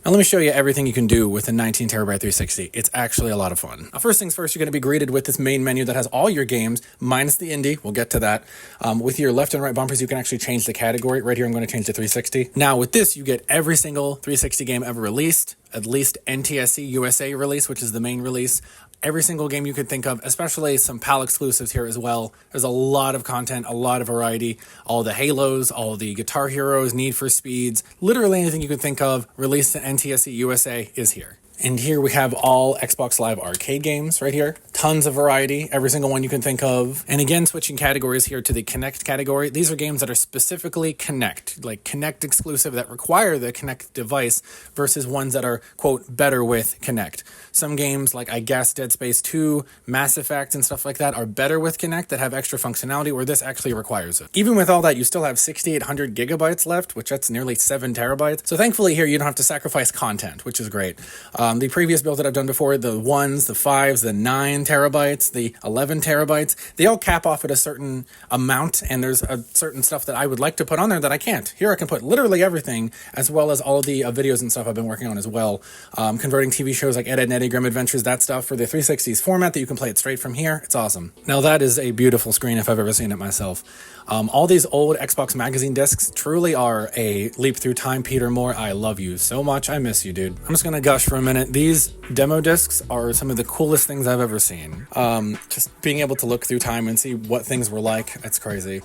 Now let me show you everything you can do with a 19 terabyte 360. It's actually a lot of fun. Now, first things first, you're going to be greeted with this main menu that has all your games, minus the indie. We'll get to that. With your left and right bumpers, you can actually change the category. Right here, I'm going to change to 360. Now with this, you get every single 360 game ever released, at least NTSC USA release, which is the main release. Every single game you could think of, especially some PAL exclusives here as well. There's a lot of content, a lot of variety. All the Halos, all the Guitar Heroes, Need for Speeds, literally anything you could think of released in NTSC USA is here. And here we have all Xbox Live Arcade games right here. Tons of variety, every single one you can think of. And again, switching categories here to the Kinect category. These are games that are specifically Kinect, like Kinect exclusive that require the Kinect device versus ones that are, quote, better with Kinect. Some games like, I guess, Dead Space 2, Mass Effect, and stuff like that are better with Kinect that have extra functionality where this actually requires it. Even with all that, you still have 6,800 gigabytes left, which that's nearly 7 terabytes. So thankfully here, you don't have to sacrifice content, which is great. The previous builds that I've done before, the 1s, the 5s, the 9 terabytes, the 11 terabytes, they all cap off at a certain amount, and there's a certain stuff that I would like to put on there that I can't. Here I can put literally everything, as well as all the videos and stuff I've been working on as well. Converting TV shows like Ed, Edd n Eddy, Grim Adventures, that stuff for the 360's format that you can play it straight from here. It's awesome. Now that is a beautiful screen if I've ever seen it myself. All these old Xbox Magazine Discs truly are a leap through time. Peter Moore, I love you so much. I miss you, dude. I'm just going to gush for a minute. These demo discs are some of the coolest things I've ever seen. Just being able to look through time and see what things were like, it's crazy.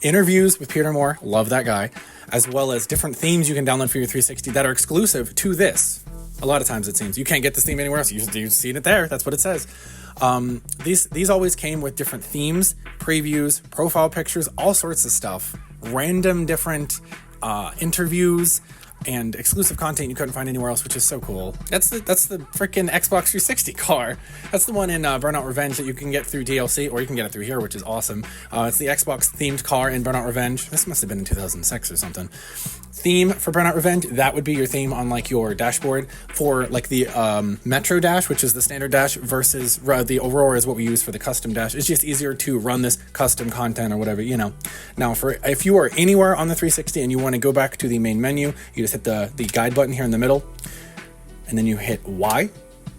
Interviews with Peter Moore, love that guy, as well as different themes you can download for your 360 that are exclusive to this. A lot of times it seems you can't get this theme anywhere else. You've seen it there. That's what it says. These always came with different themes, previews, profile pictures, all sorts of stuff, random different interviews, and exclusive content you couldn't find anywhere else, which is so cool. That's the freaking Xbox 360 car. That's the one in Burnout Revenge that you can get through DLC, or you can get it through here, which is awesome. It's the Xbox themed car in Burnout Revenge. This must have been in 2006 or something. Theme for Burnout Revenge, that would be your theme on like your dashboard for like the Metro Dash, which is the standard dash, versus the Aurora is what we use for the custom dash. It's just easier to run this custom content or whatever, you know. Now, if you are anywhere on the 360 and you want to go back to the main menu, you just hit the guide button here in the middle, and then you hit Y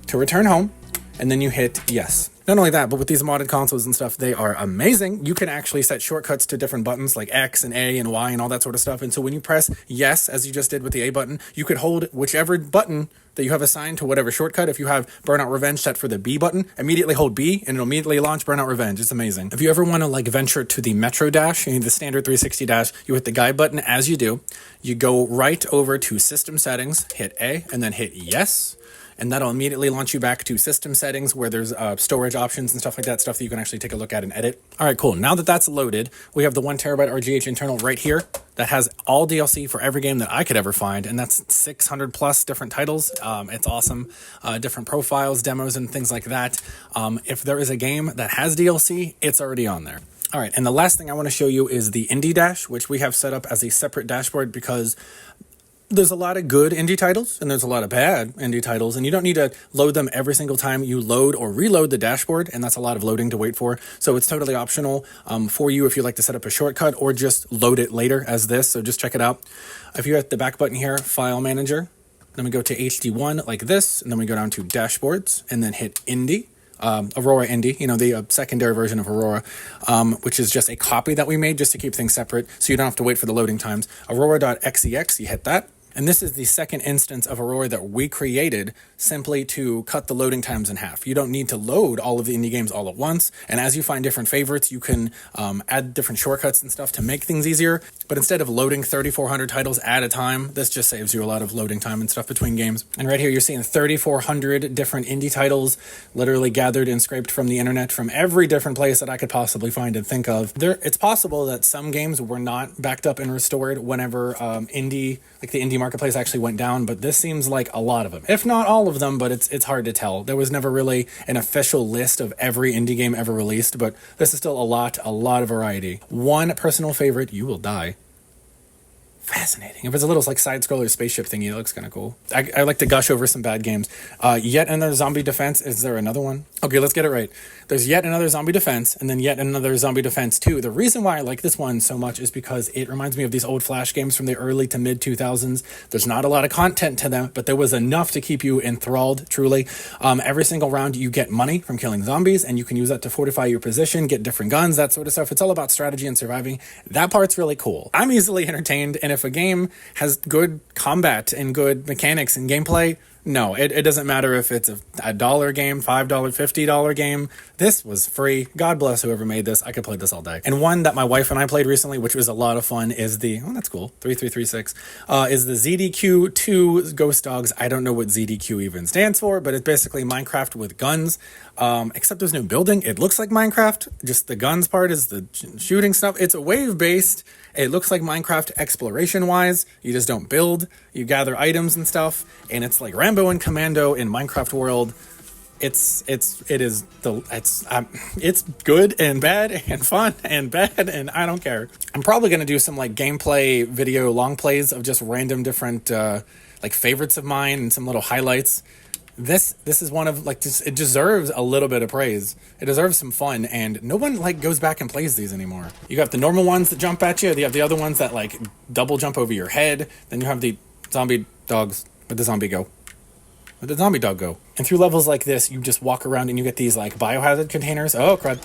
to return home, and then you hit yes. Not only that, but with these modded consoles and stuff, they are amazing. You can actually set shortcuts to different buttons like X and A and Y and all that sort of stuff. And so when you press yes, as you just did with the A button, you could hold whichever button that you have assigned to whatever shortcut. If you have Burnout Revenge set for the B button, immediately hold B and it'll immediately launch Burnout Revenge. It's amazing. If you ever want to like venture to the Metro Dash, the standard 360 dash, you hit the guide button as you do. You go right over to System Settings, hit A, and then hit yes. And that'll immediately launch you back to system settings where there's storage options and stuff like that, stuff that you can actually take a look at and edit. All right, cool. Now that that's loaded, we have the 1 terabyte RGH internal right here that has all DLC for every game that I could ever find, and that's 600 plus different titles. It's awesome. Different profiles, demos, and things like that. If there is a game that has DLC, it's already on there. All right, and the last thing I want to show you is the Indie Dash, which we have set up as a separate dashboard because there's a lot of good indie titles and there's a lot of bad indie titles, and you don't need to load them every single time you load or reload the dashboard, and that's a lot of loading to wait for. So it's totally optional for you if you like to set up a shortcut or just load it later as this. So just check it out. If you hit the back button here, File Manager, then we go to HD1 like this, and then we go down to Dashboards and then hit Indie. Aurora Indie, the secondary version of Aurora, which is just a copy that we made just to keep things separate so you don't have to wait for the loading times. Aurora.xex, you hit that. And this is the second instance of Aurora that we created simply to cut the loading times in half. You don't need to load all of the indie games all at once. And as you find different favorites, you can add different shortcuts and stuff to make things easier. But instead of loading 3,400 titles at a time, this just saves you a lot of loading time and stuff between games. And right here, you're seeing 3,400 different indie titles literally gathered and scraped from the internet from every different place that I could possibly find and think of. It's possible that some games were not backed up and restored whenever the indie marketplace actually went down, but this seems like a lot of them, if not all of them, but it's hard to tell. There was never really an official list of every indie game ever released, but this is still a lot of variety. One personal favorite, you will die, Fascinating. If it's a little like side scroller spaceship thingy, it looks kind of cool. I like to gush over some bad games. Yet another zombie defense. Is there another one? Okay, let's get it right. There's yet another zombie defense, and then yet another zombie defense 2. The reason why I like this one so much is because it reminds me of these old Flash games from the early to mid 2000s. There's not a lot of content to them, but there was enough to keep you enthralled, truly. Every single round you get money from killing zombies, and you can use that to fortify your position, get different guns, that sort of stuff. It's all about strategy and surviving. That part's really cool. I'm easily entertained, and if a game has good combat and good mechanics and gameplay, no, it doesn't matter if it's a dollar game, $5, $50 game. This was free. God bless whoever made this. I could play this all day. And one that my wife and I played recently, which was a lot of fun, is that's cool, 3336, is the ZDQ2 Ghost Dogs. I don't know what ZDQ even stands for, but it's basically Minecraft with guns, except there's no building. It looks like Minecraft. Just the guns part is the shooting stuff. It's a wave-based. It looks like Minecraft exploration-wise. You just don't build. You gather items and stuff, and it's like Rambo and Commando in Minecraft world. It's good and bad and fun and bad, and I don't care. I'm probably gonna do some like gameplay video long plays of just random different like favorites of mine and some little highlights. This is one of like it deserves a little bit of praise. It deserves some fun, and no one like goes back and plays these anymore. You got the normal ones that jump at you. You have the other ones that like double jump over your head. Then you have the zombie dogs. Where'd the zombie go? Where'd the zombie dog go? And through levels like this, you just walk around and you get these like biohazard containers. Oh crud.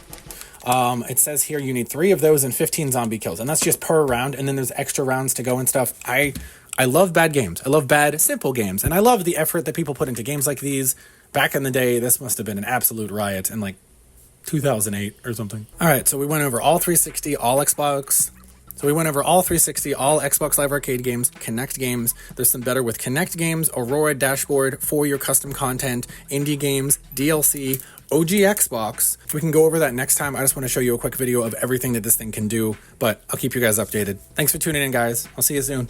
It says here you need 3 of those and 15 zombie kills, and that's just per round. And then there's extra rounds to go and stuff. I love bad games. I love bad, simple games. And I love the effort that people put into games like these. Back in the day, this must have been an absolute riot in like 2008 or something. All right, so we went over all 360, all Xbox. So we went over all 360, all Xbox Live Arcade games, Kinect games. There's some better with Kinect games, Aurora dashboard for your custom content, indie games, DLC, OG Xbox. We can go over that next time. I just want to show you a quick video of everything that this thing can do, but I'll keep you guys updated. Thanks for tuning in, guys. I'll see you soon.